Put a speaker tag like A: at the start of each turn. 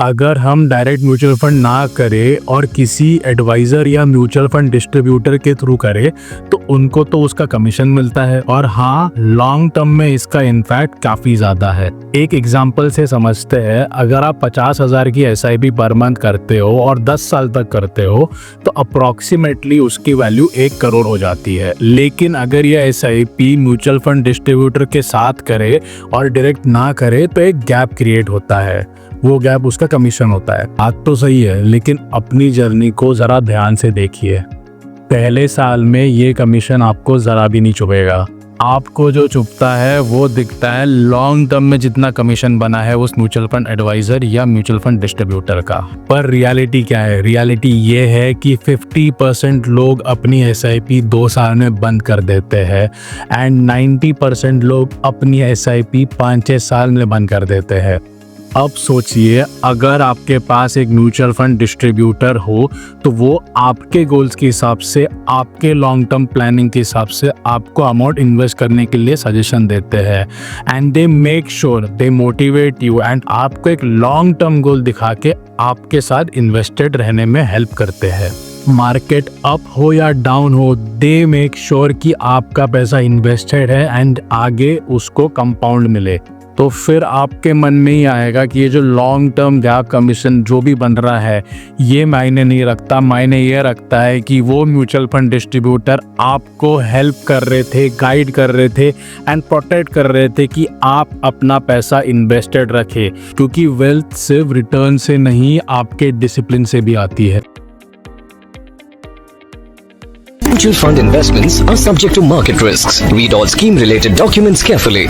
A: अगर हम direct mutual fund ना करें और किसी एडवाइजर या म्यूचुअल फंड डिस्ट्रीब्यूटर के थ्रू करें तो उनको तो उसका कमीशन मिलता है, और हाँ, लॉन्ग टर्म में इसका इम्पैक्ट काफ़ी ज़्यादा है। एक एग्जांपल से समझते हैं, अगर आप 50,000 की SIP पर मंथ करते हो और 10 साल तक करते हो तो अप्रॉक्सीमेटली उसकी वैल्यू 1 करोड़ हो जाती है। लेकिन अगर यह SIP म्यूचुअल फंड डिस्ट्रीब्यूटर के साथ करे और डायरेक्ट ना करे तो एक गैप क्रिएट होता है, वो गैप उसका कमीशन होता है। बात तो सही है, लेकिन अपनी जर्नी को ज़रा ध्यान से देखिए। पहले साल में ये कमीशन आपको ज़रा भी नहीं चुभेगा। आपको जो चुभता है वो दिखता है लॉन्ग टर्म में जितना कमीशन बना है उस म्यूचुअल फंड एडवाइज़र या म्यूचुअल फंड डिस्ट्रीब्यूटर का। पर रियलिटी क्या है? रियलिटी ये है कि 50% लोग अपनी SIP 2 साल में बंद कर देते हैं एंड 90% लोग अपनी SIP 5-6 साल में बंद कर देते हैं। अब सोचिए, अगर आपके पास एक म्यूचुअल फंड डिस्ट्रीब्यूटर हो तो वो आपके गोल्स के हिसाब से, आपके लॉन्ग टर्म प्लानिंग के हिसाब से आपको अमाउंट इन्वेस्ट करने के लिए सजेशन देते हैं and they make sure, they motivate you and आपको एक लॉन्ग टर्म गोल दिखा के आपके साथ इन्वेस्टेड रहने में हेल्प करते हैं। मार्केट अप हो या डाउन हो, दे मेक श्योर कि आपका पैसा इन्वेस्टेड है एंड आगे उसको कंपाउंड मिले। तो फिर आपके मन में ही आएगा कि ये जो लॉन्ग टर्म गैप कमीशन जो भी बन रहा है ये मायने नहीं रखता। मायने ये रखता है कि वो म्यूचुअल फंड डिस्ट्रीब्यूटर आपको हेल्प कर रहे थे, गाइड कर रहे थे एंड प्रोटेक्ट कर रहे थे कि आप अपना पैसा इन्वेस्टेड रखें, क्योंकि वेल्थ सिर्फ रिटर्न से नहीं, आपके डिसिप्लिन से भी आती है।
B: Mutual fund investments are subject to market risks. Read all scheme-related documents carefully.